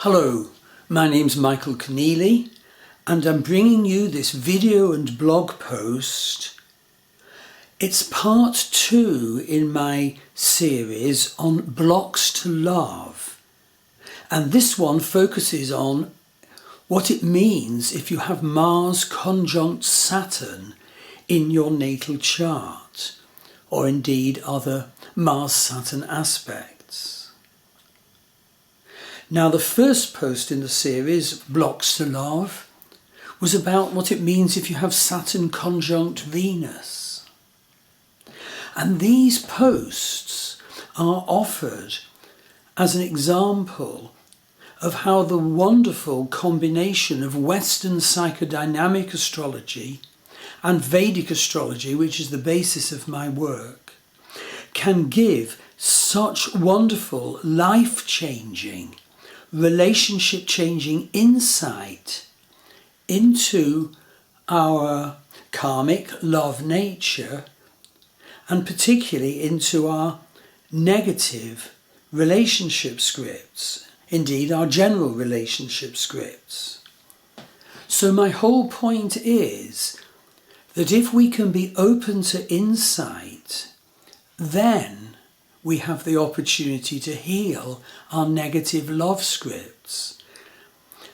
Hello, my name's Michael Conneely and I'm bringing you this video and blog post. It's part 2 in my series on blocks to love, and this one focuses on what it means if you have Mars conjunct Saturn in your natal chart, or indeed other Mars-Saturn aspects. Now, the first post in the series, Blocks to Love, was about what it means if you have Saturn conjunct Venus. And these posts are offered as an example of how the wonderful combination of Western psychodynamic astrology and Vedic astrology, which is the basis of my work, can give such wonderful, life-changing, relationship-changing insight into our karmic love nature, and particularly into our negative relationship scripts, indeed our general relationship scripts. So my whole point is that if we can be open to insight, then we have the opportunity to heal our negative love scripts.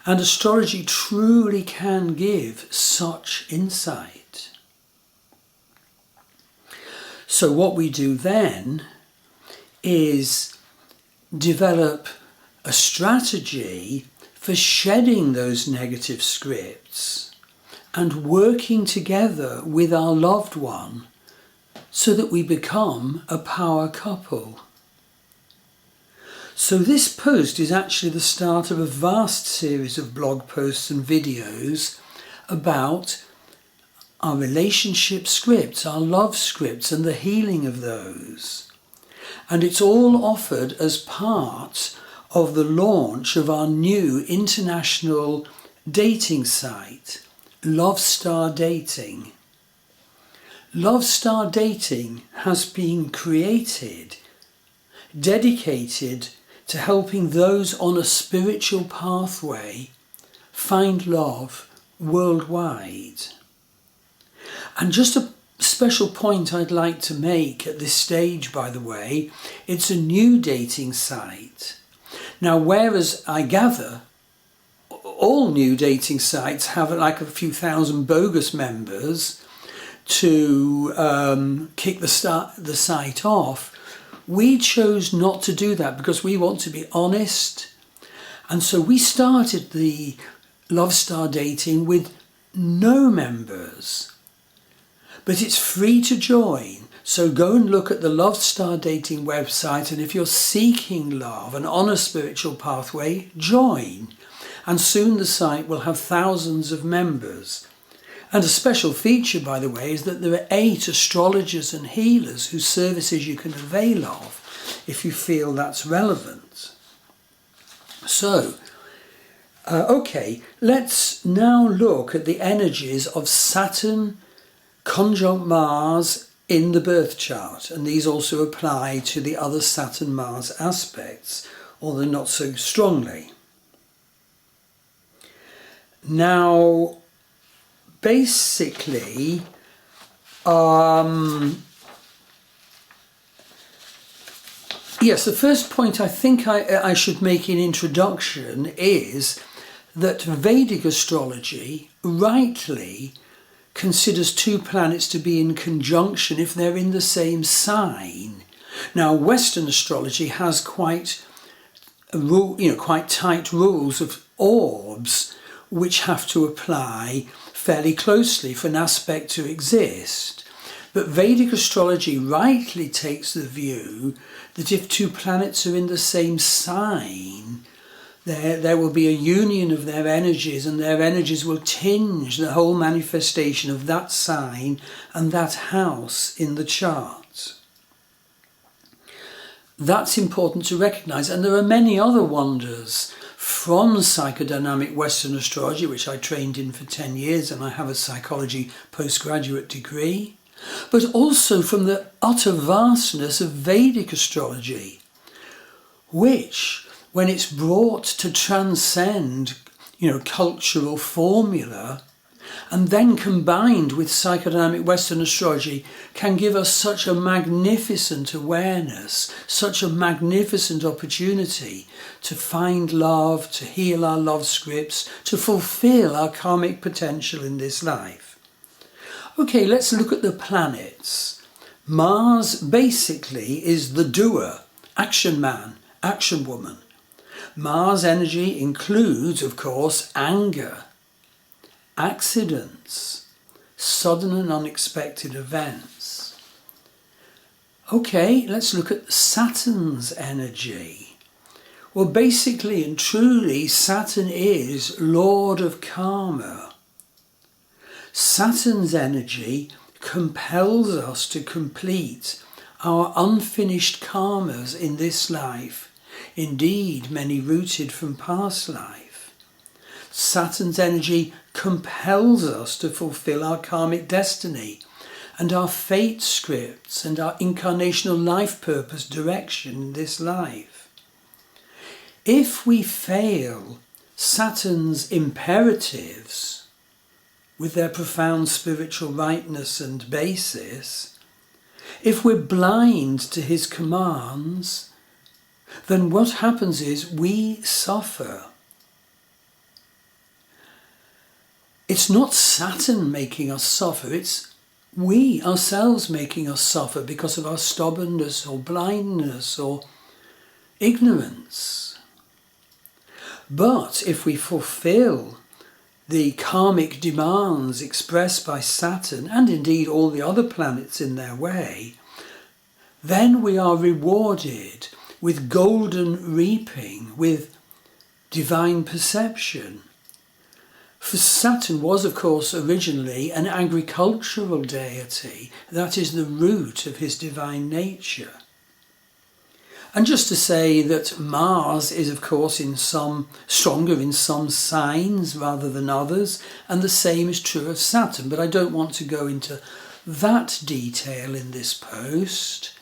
And astrology truly can give such insight. So what we do then is develop a strategy for shedding those negative scripts and working together with our loved one so that we become a power couple. So this post is actually the start of a vast series of blog posts and videos about our relationship scripts, our love scripts, and the healing of those. And it's all offered as part of the launch of our new international dating site, Love Star Dating. Love Star Dating has been created, dedicated to helping those on a spiritual pathway find love worldwide. And just a special point I'd like to make at this stage, by the way, it's a new dating site. Now, whereas I gather all new dating sites have like a few thousand bogus members to kick the site off, we chose not to do that because we want to be honest. And so we started the Love Star Dating with no members. But it's free to join. So go and look at the Love Star Dating website, and if you're seeking love and on a spiritual pathway, join. And soon the site will have thousands of members. And a special feature, by the way, is that there are 8 astrologers and healers whose services you can avail of if you feel that's relevant. So, okay, let's now look at the energies of Saturn conjunct Mars in the birth chart. And these also apply to the other Saturn-Mars aspects, although not so strongly. Now, basically, yes, the first point I think I should make in introduction is that Vedic astrology rightly considers 2 planets to be in conjunction if they're in the same sign. Now, Western astrology has quite tight rules of orbs which have to apply fairly closely for an aspect to exist. But Vedic astrology rightly takes the view that if 2 planets are in the same sign, there will be a union of their energies, and their energies will tinge the whole manifestation of that sign and that house in the chart. That's important to recognise, and there are many other wonders from psychodynamic Western astrology, which I trained in for 10 years, and I have a psychology postgraduate degree, but also from the utter vastness of Vedic astrology, which when it's brought to transcend, cultural formula, and then combined with psychodynamic Western astrology, can give us such a magnificent awareness, such a magnificent opportunity to find love, to heal our love scripts, to fulfill our karmic potential in this life. Okay, let's look at the planets. Mars basically is the doer, action man, action woman. Mars energy includes, of course, anger, accidents, sudden and unexpected events. Okay, let's look at Saturn's energy. Well, basically and truly, Saturn is Lord of Karma. Saturn's energy compels us to complete our unfinished karmas in this life, indeed many rooted from past life. Saturn's energy compels us to fulfill our karmic destiny and our fate scripts and our incarnational life purpose direction in this life. If we fail Saturn's imperatives with their profound spiritual rightness and basis, if we're blind to his commands, then what happens is we suffer. It's not Saturn making us suffer, it's we ourselves making us suffer because of our stubbornness or blindness or ignorance. But if we fulfill the karmic demands expressed by Saturn, and indeed all the other planets in their way, then we are rewarded with golden reaping, with divine perception. For Saturn was, of course, originally an agricultural deity. That is the root of his divine nature. And just to say that Mars is, of course, stronger in some signs rather than others, and the same is true of Saturn. But I don't want to go into that detail in this post.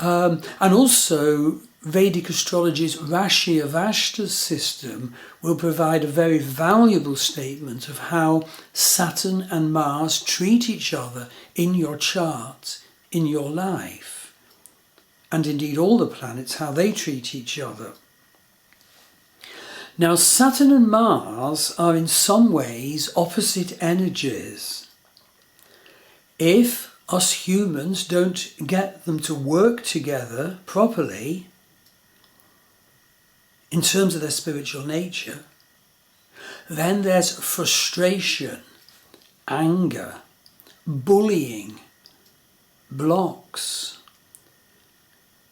And also, Vedic astrology's Rashi Avashta system will provide a very valuable statement of how Saturn and Mars treat each other in your chart, in your life, and indeed all the planets, how they treat each other. Now, Saturn and Mars are in some ways opposite energies. If us humans don't get them to work together properly, in terms of their spiritual nature, then there's frustration, anger, bullying, blocks,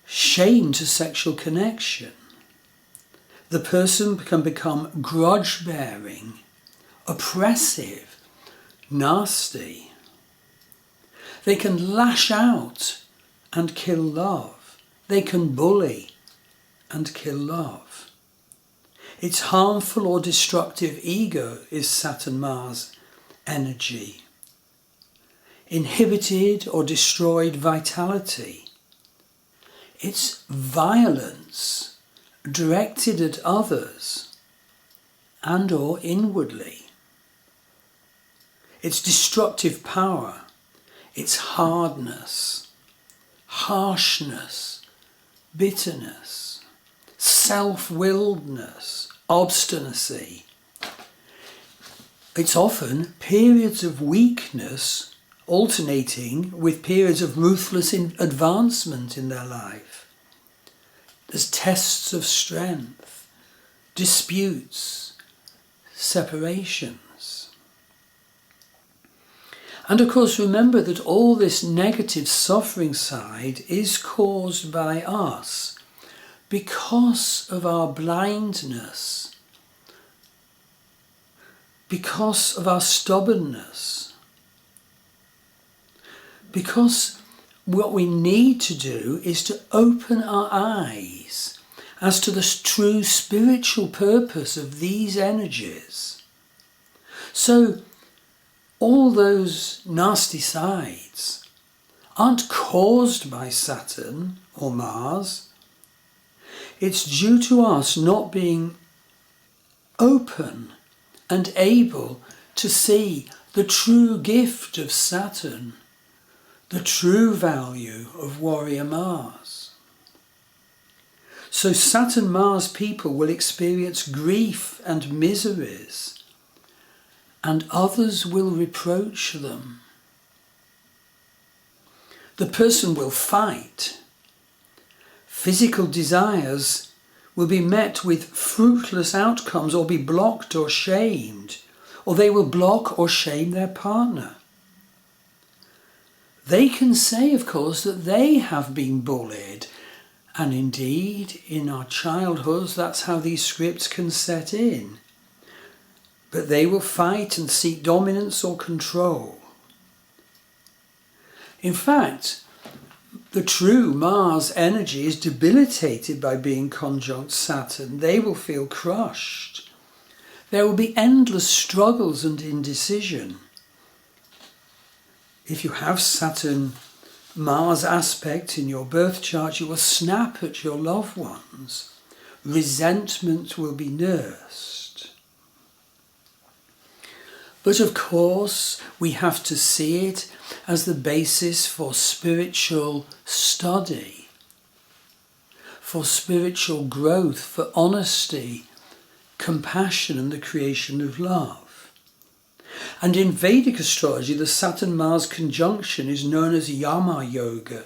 shame to sexual connection. The person can become grudge-bearing, oppressive, nasty. They can lash out and kill love. They can bully and kill love. Its harmful or destructive ego is Saturn-Mars energy. Inhibited or destroyed vitality. It's violence directed at others and or inwardly. It's destructive power. It's hardness, harshness, bitterness, self-willedness, obstinacy. It's often periods of weakness alternating with periods of ruthless advancement in their life. There's tests of strength, disputes, separations. And of course, remember that all this negative suffering side is caused by us because of our blindness, because of our stubbornness, because what we need to do is to open our eyes as to the true spiritual purpose of these energies. So all those nasty sides aren't caused by Saturn or Mars. It's due to us not being open and able to see the true gift of Saturn, the true value of warrior Mars. So Saturn-Mars people will experience grief and miseries, and others will reproach them. The person will fight. Physical desires will be met with fruitless outcomes, or be blocked or shamed, or they will block or shame their partner. They can say, of course, that they have been bullied, and indeed, in our childhoods, that's how these scripts can set in. But they will fight and seek dominance or control. In fact, the true Mars energy is debilitated by being conjunct Saturn. They will feel crushed. There will be endless struggles and indecision. If you have Saturn-Mars aspect in your birth chart, you will snap at your loved ones. Resentment will be nursed. But of course, we have to see it as the basis for spiritual study, for spiritual growth, for honesty, compassion, and the creation of love. And in Vedic astrology, the Saturn-Mars conjunction is known as Yama Yoga,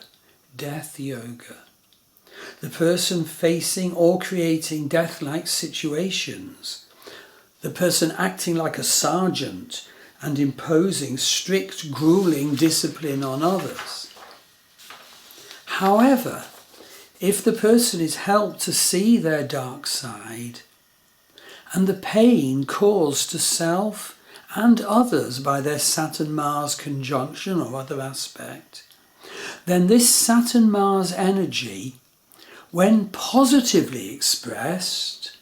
death yoga. The person facing or creating death-like situations, the person acting like a sergeant and imposing strict, grueling discipline on others. However, if the person is helped to see their dark side and the pain caused to self and others by their Saturn-Mars conjunction or other aspect, then this Saturn-Mars energy, when positively expressed,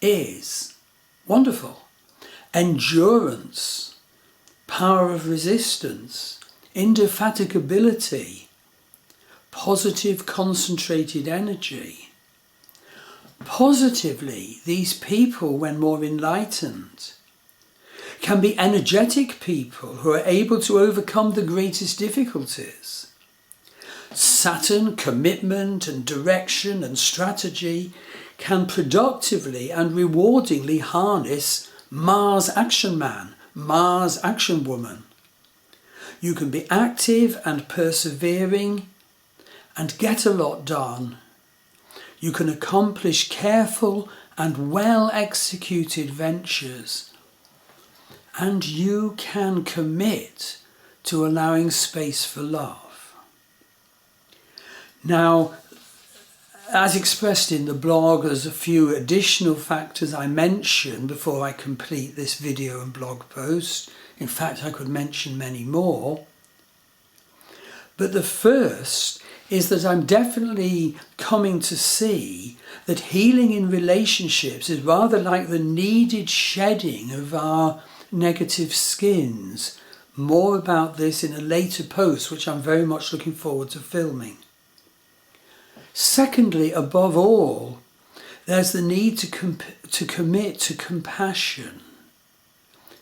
is wonderful. Endurance, power of resistance, indefatigability, positive concentrated energy. Positively, these people, when more enlightened, can be energetic people who are able to overcome the greatest difficulties. Saturn, commitment and direction and strategy, can productively and rewardingly harness Mars action man, Mars action woman. You can be active and persevering and get a lot done. You can accomplish careful and well executed ventures. And you can commit to allowing space for love. Now, as expressed in the blog, there's a few additional factors I mention before I complete this video and blog post. In fact, I could mention many more. But the first is that I'm definitely coming to see that healing in relationships is rather like the needed shedding of our negative skins. More about this in a later post, which I'm very much looking forward to filming. Secondly, above all, there's the need to commit to compassion.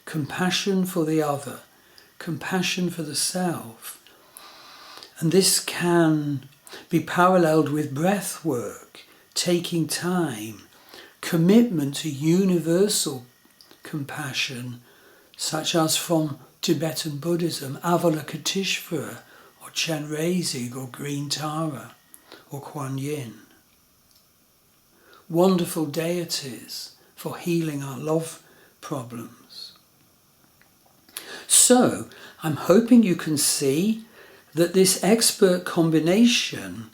Compassion for the other, compassion for the self. And this can be paralleled with breath work, taking time, commitment to universal compassion, such as from Tibetan Buddhism, Avalokiteshvara, or Chenrezig, or Green Tara, or Kuan Yin. Wonderful deities for healing our love problems. So, I'm hoping you can see that this expert combination,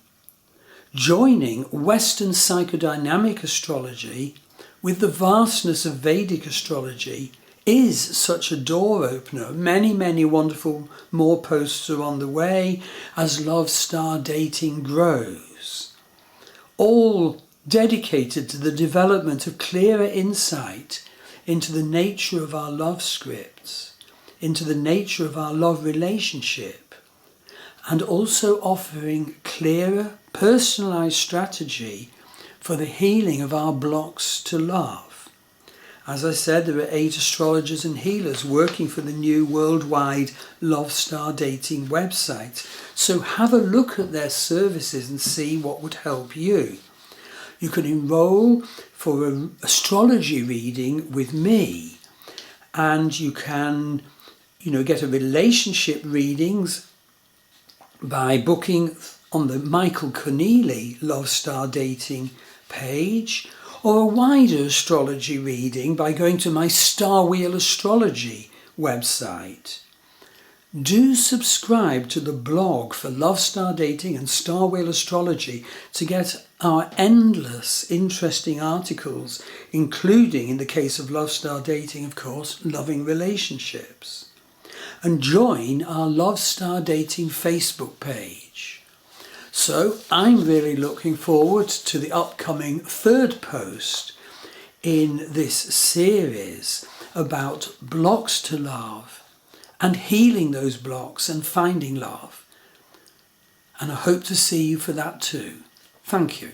joining Western psychodynamic astrology with the vastness of Vedic astrology, is such a door opener. Many, many wonderful more posts are on the way as love star dating grows, all dedicated to the development of clearer insight into the nature of our love scripts, into the nature of our love relationship, and also offering clearer, personalised strategy for the healing of our blocks to love. As I said, there are 8 astrologers and healers working for the new worldwide Love Star Dating website. So have a look at their services and see what would help you. You can enroll for an astrology reading with me, and you can, get a relationship readings by booking on the Michael Conneely Love Star Dating page, or a wider astrology reading by going to my Star Wheel Astrology website. Do subscribe to the blog for Love Star Dating and Star Wheel Astrology to get our endless interesting articles, including, in the case of Love Star Dating, of course, loving relationships. And join our Love Star Dating Facebook page. So I'm really looking forward to the upcoming 3rd post in this series about blocks to love and healing those blocks and finding love. And I hope to see you for that too. Thank you.